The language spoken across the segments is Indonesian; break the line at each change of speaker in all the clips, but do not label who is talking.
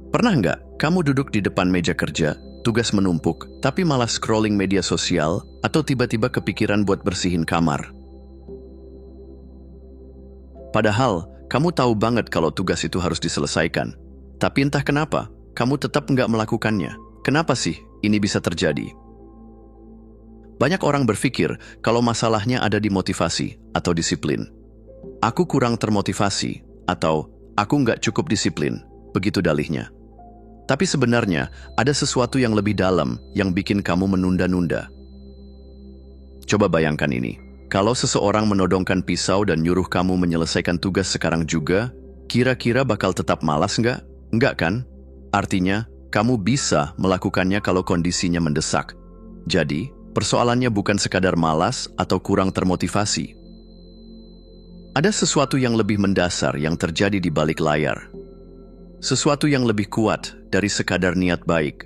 Pernah nggak kamu duduk di depan meja kerja, tugas menumpuk, tapi malah scrolling media sosial atau tiba-tiba kepikiran buat bersihin kamar? Padahal, kamu tahu banget kalau tugas itu harus diselesaikan. Tapi entah kenapa, kamu tetap nggak melakukannya. Kenapa sih ini bisa terjadi? Banyak orang berpikir kalau masalahnya ada di motivasi atau disiplin. Aku kurang termotivasi atau aku nggak cukup disiplin, begitu dalihnya. Tapi sebenarnya ada sesuatu yang lebih dalam yang bikin kamu menunda-nunda. Coba bayangkan ini. Kalau seseorang menodongkan pisau dan nyuruh kamu menyelesaikan tugas sekarang juga, kira-kira bakal tetap malas nggak? Nggak kan? Artinya, kamu bisa melakukannya kalau kondisinya mendesak. Jadi, persoalannya bukan sekadar malas atau kurang termotivasi. Ada sesuatu yang lebih mendasar yang terjadi di balik layar. Sesuatu yang lebih kuat dari sekadar niat baik.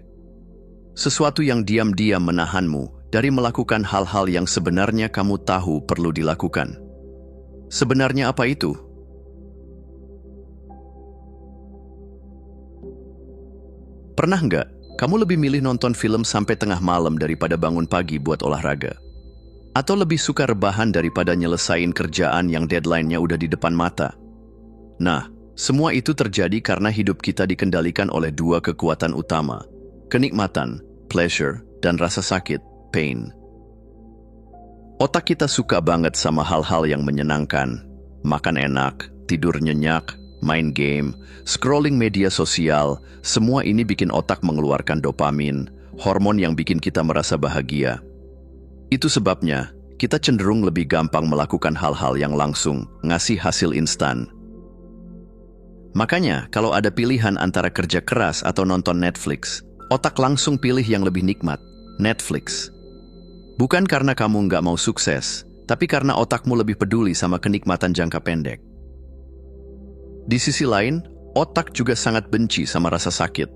Sesuatu yang diam-diam menahanmu dari melakukan hal-hal yang sebenarnya kamu tahu perlu dilakukan. Sebenarnya apa itu? Pernah nggak kamu lebih milih nonton film sampai tengah malam daripada bangun pagi buat olahraga? Atau lebih suka rebahan daripada nyelesain kerjaan yang deadline-nya udah di depan mata? Nah, semua itu terjadi karena hidup kita dikendalikan oleh dua kekuatan utama, kenikmatan, pleasure, dan rasa sakit, pain. Otak kita suka banget sama hal-hal yang menyenangkan, makan enak, tidur nyenyak, main game, scrolling media sosial, semua ini bikin otak mengeluarkan dopamin, hormon yang bikin kita merasa bahagia. Itu sebabnya, kita cenderung lebih gampang melakukan hal-hal yang langsung, ngasih hasil instan. Makanya, kalau ada pilihan antara kerja keras atau nonton Netflix, otak langsung pilih yang lebih nikmat, Netflix. Bukan karena kamu nggak mau sukses, tapi karena otakmu lebih peduli sama kenikmatan jangka pendek. Di sisi lain, otak juga sangat benci sama rasa sakit.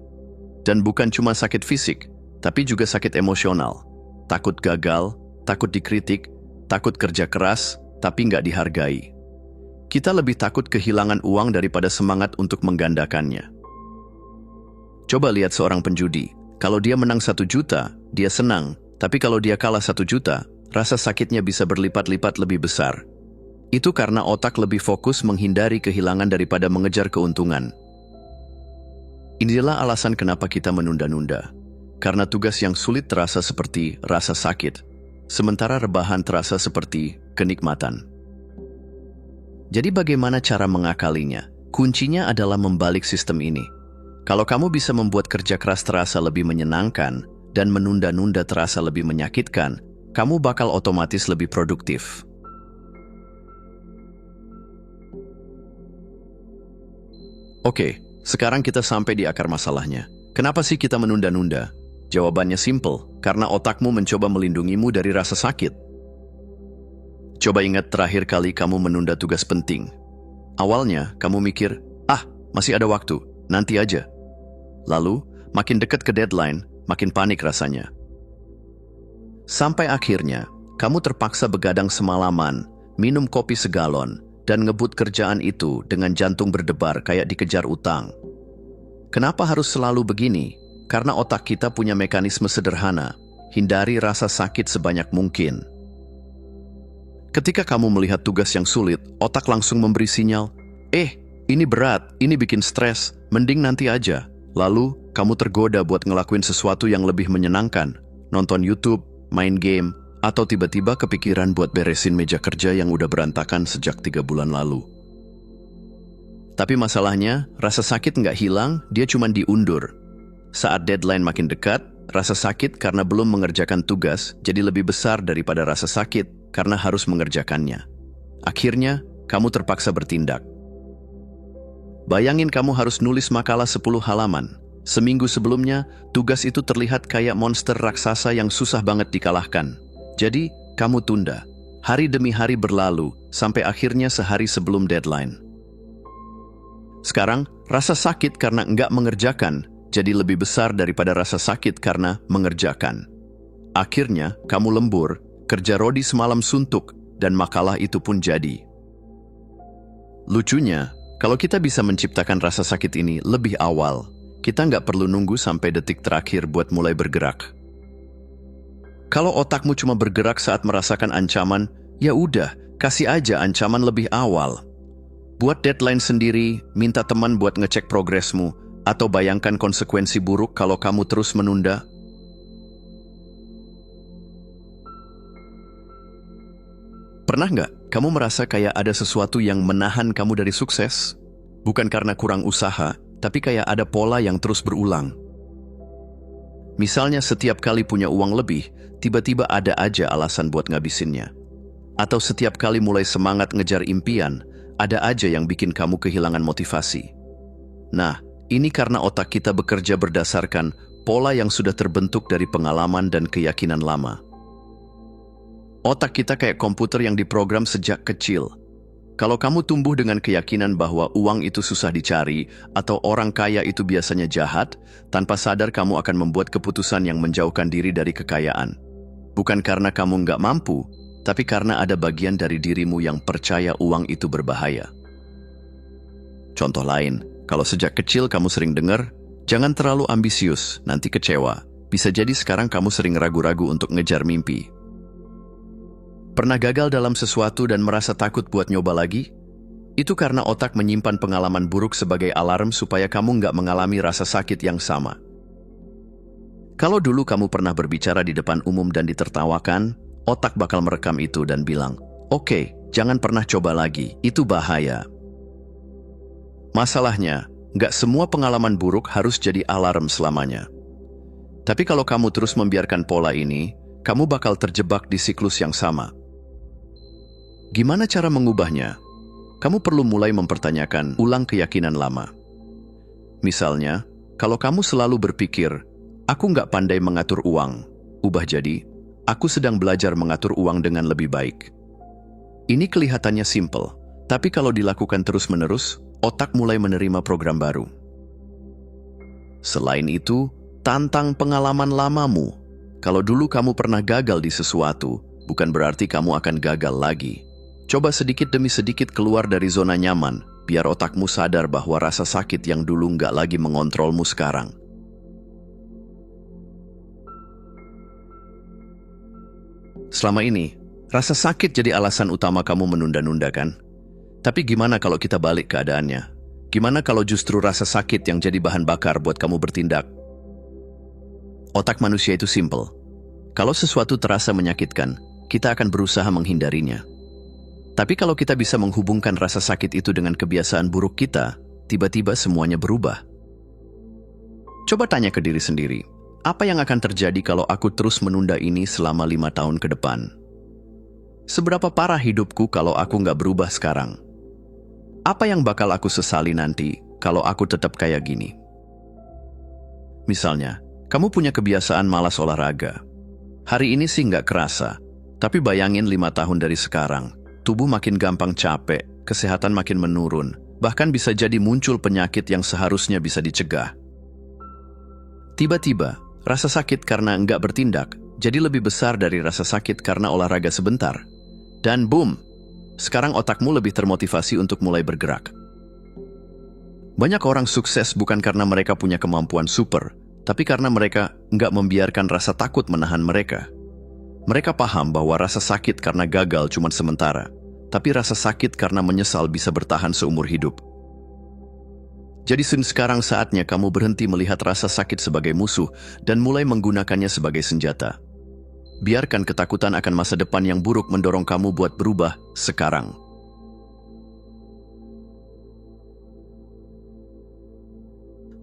Dan bukan cuma sakit fisik, tapi juga sakit emosional. Takut gagal, takut dikritik, takut kerja keras, tapi nggak dihargai. Kita lebih takut kehilangan uang daripada semangat untuk menggandakannya. Coba lihat seorang penjudi. Kalau dia menang 1 juta, dia senang. Tapi kalau dia kalah 1 juta, rasa sakitnya bisa berlipat-lipat lebih besar. Itu karena otak lebih fokus menghindari kehilangan daripada mengejar keuntungan. Inilah alasan kenapa kita menunda-nunda. Karena tugas yang sulit terasa seperti rasa sakit, sementara rebahan terasa seperti kenikmatan. Jadi bagaimana cara mengakalinya? Kuncinya adalah membalik sistem ini. Kalau kamu bisa membuat kerja keras terasa lebih menyenangkan dan menunda-nunda terasa lebih menyakitkan, kamu bakal otomatis lebih produktif. Oke, sekarang kita sampai di akar masalahnya. Kenapa sih kita menunda-nunda? Jawabannya simple, karena otakmu mencoba melindungimu dari rasa sakit. Coba ingat terakhir kali kamu menunda tugas penting. Awalnya, kamu mikir, masih ada waktu, nanti aja. Lalu, makin dekat ke deadline, makin panik rasanya. Sampai akhirnya, kamu terpaksa begadang semalaman, minum kopi segalon, dan ngebut kerjaan itu dengan jantung berdebar kayak dikejar utang. Kenapa harus selalu begini? Karena otak kita punya mekanisme sederhana, hindari rasa sakit sebanyak mungkin. Ketika kamu melihat tugas yang sulit, otak langsung memberi sinyal, ini berat, ini bikin stres, mending nanti aja. Lalu, kamu tergoda buat ngelakuin sesuatu yang lebih menyenangkan, nonton YouTube, main game, atau tiba-tiba kepikiran buat beresin meja kerja yang udah berantakan sejak 3 bulan lalu. Tapi masalahnya, rasa sakit nggak hilang, dia cuma diundur. Saat deadline makin dekat, rasa sakit karena belum mengerjakan tugas jadi lebih besar daripada rasa sakit karena harus mengerjakannya. Akhirnya, kamu terpaksa bertindak. Bayangin kamu harus nulis makalah 10 halaman. Seminggu sebelumnya, tugas itu terlihat kayak monster raksasa yang susah banget dikalahkan. Jadi, kamu tunda. Hari demi hari berlalu, sampai akhirnya sehari sebelum deadline. Sekarang, rasa sakit karena enggak mengerjakan jadi lebih besar daripada rasa sakit karena mengerjakan. Akhirnya, kamu lembur, kerja rodi semalam suntuk, dan makalah itu pun jadi. Lucunya, kalau kita bisa menciptakan rasa sakit ini lebih awal, Kita nggak perlu nunggu sampai detik terakhir buat mulai bergerak. Kalau otakmu cuma bergerak saat merasakan ancaman, ya udah, kasih aja ancaman lebih awal. Buat deadline sendiri, minta teman buat ngecek progresmu, atau bayangkan konsekuensi buruk kalau kamu terus menunda. Pernah nggak kamu merasa kayak ada sesuatu yang menahan kamu dari sukses? Bukan karena kurang usaha, tapi kayak ada pola yang terus berulang. Misalnya setiap kali punya uang lebih, tiba-tiba ada aja alasan buat ngabisinnya. Atau setiap kali mulai semangat ngejar impian, ada aja yang bikin kamu kehilangan motivasi. Nah, ini karena otak kita bekerja berdasarkan pola yang sudah terbentuk dari pengalaman dan keyakinan lama. Otak kita kayak komputer yang diprogram sejak kecil. Kalau kamu tumbuh dengan keyakinan bahwa uang itu susah dicari atau orang kaya itu biasanya jahat, tanpa sadar kamu akan membuat keputusan yang menjauhkan diri dari kekayaan. Bukan karena kamu nggak mampu, tapi karena ada bagian dari dirimu yang percaya uang itu berbahaya. Contoh lain, kalau sejak kecil kamu sering dengar, jangan terlalu ambisius, nanti kecewa. Bisa jadi sekarang kamu sering ragu-ragu untuk ngejar mimpi. Pernah gagal dalam sesuatu dan merasa takut buat nyoba lagi? Itu karena otak menyimpan pengalaman buruk sebagai alarm supaya kamu nggak mengalami rasa sakit yang sama. Kalau dulu kamu pernah berbicara di depan umum dan ditertawakan, otak bakal merekam itu dan bilang, "Oke, jangan pernah coba lagi, itu bahaya." Masalahnya, nggak semua pengalaman buruk harus jadi alarm selamanya. Tapi kalau kamu terus membiarkan pola ini, kamu bakal terjebak di siklus yang sama. Gimana cara mengubahnya? Kamu perlu mulai mempertanyakan ulang keyakinan lama. Misalnya, kalau kamu selalu berpikir, "Aku nggak pandai mengatur uang," ubah jadi, "Aku sedang belajar mengatur uang dengan lebih baik." Ini kelihatannya simple, tapi kalau dilakukan terus-menerus, otak mulai menerima program baru. Selain itu, tantang pengalaman lamamu. Kalau dulu kamu pernah gagal di sesuatu, bukan berarti kamu akan gagal lagi. Coba sedikit demi sedikit keluar dari zona nyaman, biar otakmu sadar bahwa rasa sakit yang dulu nggak lagi mengontrolmu sekarang. Selama ini, rasa sakit jadi alasan utama kamu menunda-nunda kan? Tapi gimana kalau kita balik keadaannya? Gimana kalau justru rasa sakit yang jadi bahan bakar buat kamu bertindak? Otak manusia itu simple. Kalau sesuatu terasa menyakitkan, kita akan berusaha menghindarinya. Tapi kalau kita bisa menghubungkan rasa sakit itu dengan kebiasaan buruk kita, tiba-tiba semuanya berubah. Coba tanya ke diri sendiri, apa yang akan terjadi kalau aku terus menunda ini selama 5 tahun ke depan? Seberapa parah hidupku kalau aku nggak berubah sekarang? Apa yang bakal aku sesali nanti kalau aku tetap kayak gini? Misalnya, kamu punya kebiasaan malas olahraga. Hari ini sih nggak kerasa, tapi bayangin 5 tahun dari sekarang. Tubuh makin gampang capek, kesehatan makin menurun, bahkan bisa jadi muncul penyakit yang seharusnya bisa dicegah. Tiba-tiba, rasa sakit karena enggak bertindak jadi lebih besar dari rasa sakit karena olahraga sebentar. Dan boom, sekarang otakmu lebih termotivasi untuk mulai bergerak. Banyak orang sukses bukan karena mereka punya kemampuan super, tapi karena mereka enggak membiarkan rasa takut menahan mereka. Mereka paham bahwa rasa sakit karena gagal cuma sementara, tapi rasa sakit karena menyesal bisa bertahan seumur hidup. Jadi sekarang saatnya kamu berhenti melihat rasa sakit sebagai musuh dan mulai menggunakannya sebagai senjata. Biarkan ketakutan akan masa depan yang buruk mendorong kamu buat berubah sekarang.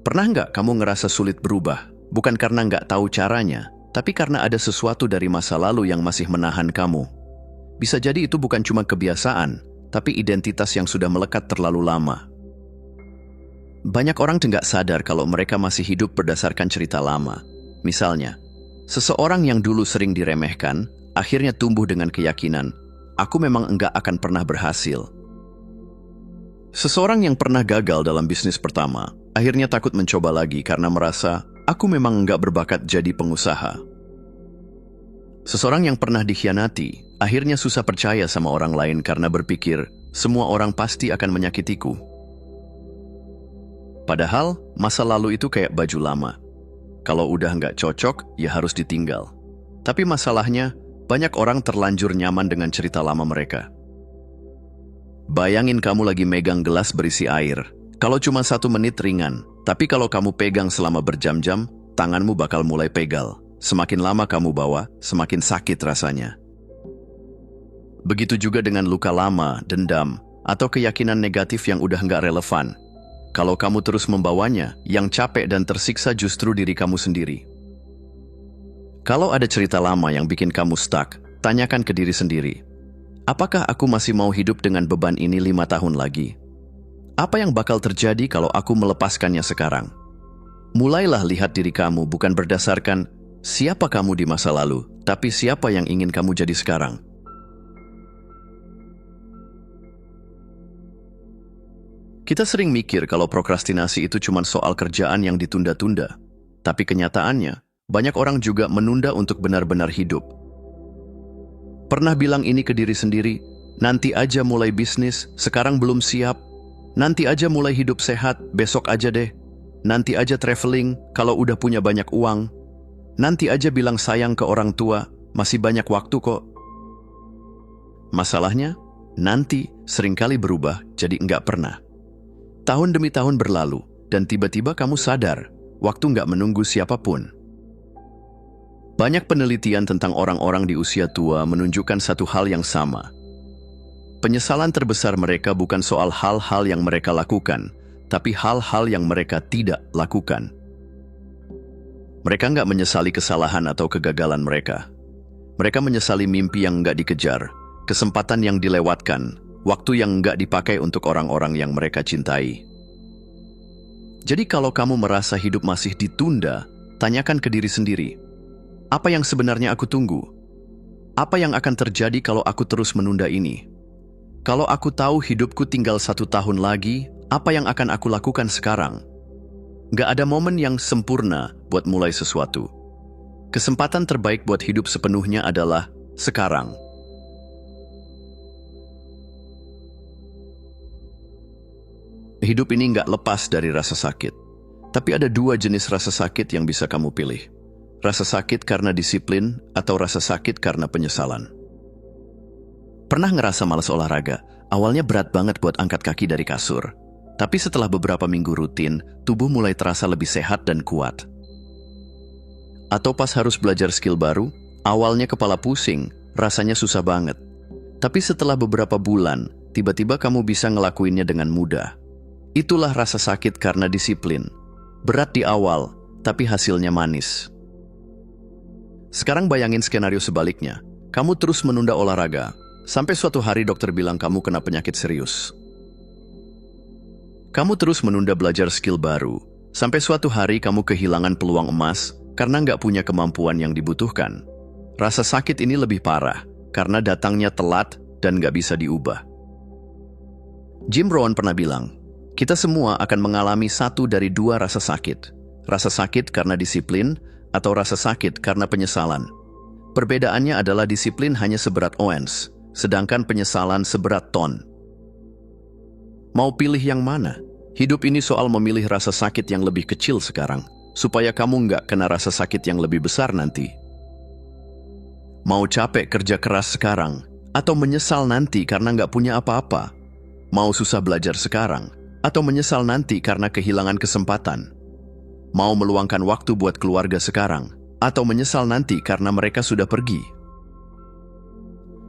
Pernah nggak kamu ngerasa sulit berubah? Bukan karena nggak tahu caranya, tapi karena ada sesuatu dari masa lalu yang masih menahan kamu. Bisa jadi itu bukan cuma kebiasaan, tapi identitas yang sudah melekat terlalu lama. Banyak orang nggak sadar kalau mereka masih hidup berdasarkan cerita lama. Misalnya, seseorang yang dulu sering diremehkan, akhirnya tumbuh dengan keyakinan, "Aku memang enggak akan pernah berhasil." Seseorang yang pernah gagal dalam bisnis pertama, akhirnya takut mencoba lagi karena merasa, "Aku memang enggak berbakat jadi pengusaha." Seseorang yang pernah dikhianati, akhirnya susah percaya sama orang lain karena berpikir, "Semua orang pasti akan menyakitiku." Padahal, masa lalu itu kayak baju lama. Kalau udah nggak cocok, ya harus ditinggal. Tapi masalahnya, banyak orang terlanjur nyaman dengan cerita lama mereka. Bayangin kamu lagi megang gelas berisi air. Kalau cuma 1 menit ringan, tapi kalau kamu pegang selama berjam-jam, tanganmu bakal mulai pegal. Semakin lama kamu bawa, semakin sakit rasanya. Begitu juga dengan luka lama, dendam, atau keyakinan negatif yang udah nggak relevan. Kalau kamu terus membawanya, yang capek dan tersiksa justru diri kamu sendiri. Kalau ada cerita lama yang bikin kamu stuck, tanyakan ke diri sendiri. Apakah aku masih mau hidup dengan beban ini 5 tahun lagi? Apa yang bakal terjadi kalau aku melepaskannya sekarang? Mulailah lihat diri kamu bukan berdasarkan siapa kamu di masa lalu, tapi siapa yang ingin kamu jadi sekarang. Kita sering mikir kalau prokrastinasi itu cuma soal kerjaan yang ditunda-tunda. Tapi kenyataannya, banyak orang juga menunda untuk benar-benar hidup. Pernah bilang ini ke diri sendiri, nanti aja mulai bisnis, sekarang belum siap. Nanti aja mulai hidup sehat, besok aja deh. Nanti aja traveling, kalau udah punya banyak uang. Nanti aja bilang sayang ke orang tua, masih banyak waktu kok. Masalahnya, nanti seringkali berubah jadi enggak pernah. Tahun demi tahun berlalu, dan tiba-tiba kamu sadar, waktu nggak menunggu siapapun. Banyak penelitian tentang orang-orang di usia tua menunjukkan satu hal yang sama. Penyesalan terbesar mereka bukan soal hal-hal yang mereka lakukan, tapi hal-hal yang mereka tidak lakukan. Mereka nggak menyesali kesalahan atau kegagalan mereka. Mereka menyesali mimpi yang nggak dikejar, kesempatan yang dilewatkan, waktu yang nggak dipakai untuk orang-orang yang mereka cintai. Jadi kalau kamu merasa hidup masih ditunda, tanyakan ke diri sendiri. Apa yang sebenarnya aku tunggu? Apa yang akan terjadi kalau aku terus menunda ini? Kalau aku tahu hidupku tinggal 1 tahun lagi, apa yang akan aku lakukan sekarang? Nggak ada momen yang sempurna buat mulai sesuatu. Kesempatan terbaik buat hidup sepenuhnya adalah sekarang. Hidup ini nggak lepas dari rasa sakit. Tapi ada 2 jenis rasa sakit yang bisa kamu pilih. Rasa sakit karena disiplin atau rasa sakit karena penyesalan. Pernah ngerasa malas olahraga? Awalnya berat banget buat angkat kaki dari kasur. Tapi setelah beberapa minggu rutin, tubuh mulai terasa lebih sehat dan kuat. Atau pas harus belajar skill baru, awalnya kepala pusing, rasanya susah banget. Tapi setelah beberapa bulan, tiba-tiba kamu bisa ngelakuinnya dengan mudah. Itulah rasa sakit karena disiplin. Berat di awal, tapi hasilnya manis. Sekarang bayangin skenario sebaliknya. Kamu terus menunda olahraga, sampai suatu hari dokter bilang kamu kena penyakit serius. Kamu terus menunda belajar skill baru, sampai suatu hari kamu kehilangan peluang emas karena nggak punya kemampuan yang dibutuhkan. Rasa sakit ini lebih parah, karena datangnya telat dan nggak bisa diubah. Jim Rohn pernah bilang, kita semua akan mengalami 1 dari 2 rasa sakit. Rasa sakit karena disiplin atau rasa sakit karena penyesalan. Perbedaannya adalah disiplin hanya seberat ons, sedangkan penyesalan seberat ton. Mau pilih yang mana? Hidup ini soal memilih rasa sakit yang lebih kecil sekarang, supaya kamu nggak kena rasa sakit yang lebih besar nanti. Mau capek kerja keras sekarang, atau menyesal nanti karena nggak punya apa-apa? Mau susah belajar sekarang, atau menyesal nanti karena kehilangan kesempatan? Mau meluangkan waktu buat keluarga sekarang, atau menyesal nanti karena mereka sudah pergi?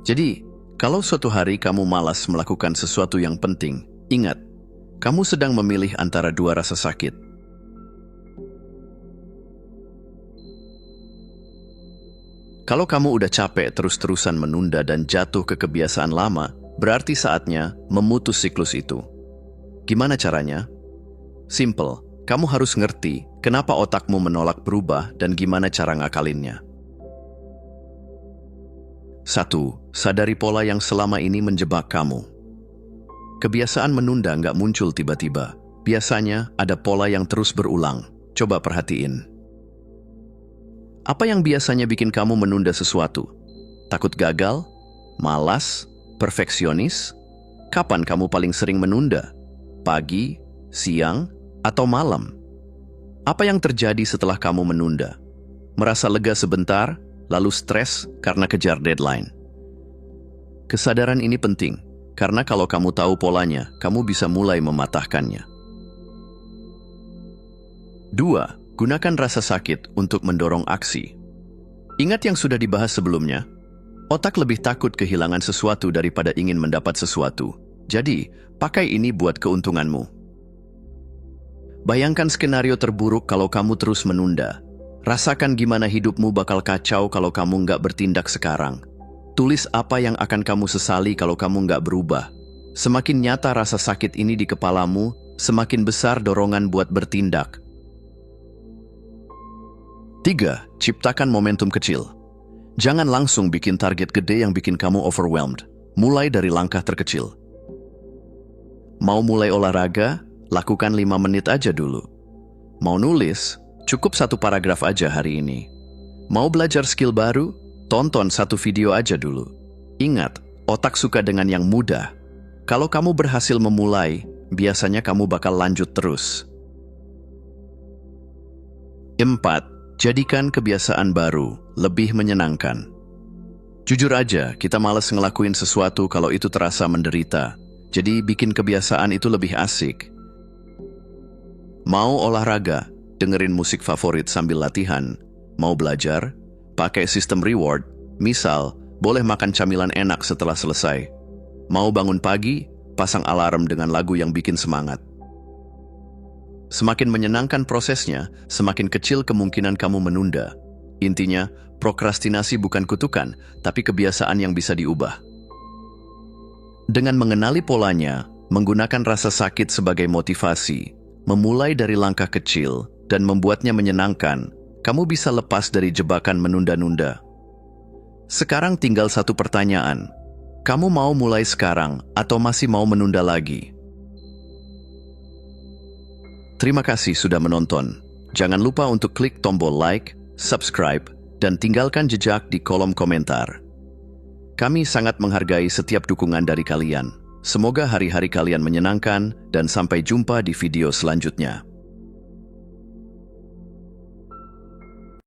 Jadi, kalau suatu hari kamu malas melakukan sesuatu yang penting, ingat, kamu sedang memilih antara 2 rasa sakit. Kalau kamu udah capek terus-terusan menunda dan jatuh ke kebiasaan lama, berarti saatnya memutus siklus itu. Gimana caranya? Simple, kamu harus ngerti kenapa otakmu menolak berubah dan gimana cara ngakalinnya. 1. Sadari pola yang selama ini menjebak kamu. Kebiasaan menunda nggak muncul tiba-tiba. Biasanya ada pola yang terus berulang. Coba perhatiin. Apa yang biasanya bikin kamu menunda sesuatu? Takut gagal? Malas? Perfeksionis? Kapan kamu paling sering menunda? Pagi, siang, Atau malam? Apa yang terjadi setelah kamu menunda? Merasa lega sebentar, lalu stres karena kejar deadline. Kesadaran ini penting, karena kalau kamu tahu polanya, kamu bisa mulai mematahkannya. 2. Gunakan rasa sakit untuk mendorong aksi. Ingat yang sudah dibahas sebelumnya? Otak lebih takut kehilangan sesuatu daripada ingin mendapat sesuatu. Jadi, pakai ini buat keuntunganmu. Bayangkan skenario terburuk kalau kamu terus menunda. Rasakan gimana hidupmu bakal kacau kalau kamu nggak bertindak sekarang. Tulis apa yang akan kamu sesali kalau kamu nggak berubah. Semakin nyata rasa sakit ini di kepalamu, semakin besar dorongan buat bertindak. 3. Ciptakan momentum kecil. Jangan langsung bikin target gede yang bikin kamu overwhelmed. Mulai dari langkah terkecil. Mau mulai olahraga? Lakukan 5 menit aja dulu. Mau nulis? Cukup 1 paragraf aja hari ini. Mau belajar skill baru? Tonton 1 video aja dulu. Ingat, otak suka dengan yang mudah. Kalau kamu berhasil memulai, biasanya kamu bakal lanjut terus. 4. Jadikan kebiasaan baru lebih menyenangkan. Jujur aja, kita malas ngelakuin sesuatu kalau itu terasa menderita. Jadi bikin kebiasaan itu lebih asik. Mau olahraga, dengerin musik favorit sambil latihan. Mau belajar, pakai sistem reward. Misal, boleh makan camilan enak setelah selesai. Mau bangun pagi, pasang alarm dengan lagu yang bikin semangat. Semakin menyenangkan prosesnya, semakin kecil kemungkinan kamu menunda. Intinya, prokrastinasi bukan kutukan, tapi kebiasaan yang bisa diubah. Dengan mengenali polanya, menggunakan rasa sakit sebagai motivasi, memulai dari langkah kecil, dan membuatnya menyenangkan, kamu bisa lepas dari jebakan menunda-nunda. Sekarang tinggal 1 pertanyaan. Kamu mau mulai sekarang atau masih mau menunda lagi? Terima kasih sudah menonton. Jangan lupa untuk klik tombol like, subscribe, dan tinggalkan jejak di kolom komentar. Kami sangat menghargai setiap dukungan dari kalian. Semoga hari-hari kalian menyenangkan dan sampai jumpa di video selanjutnya.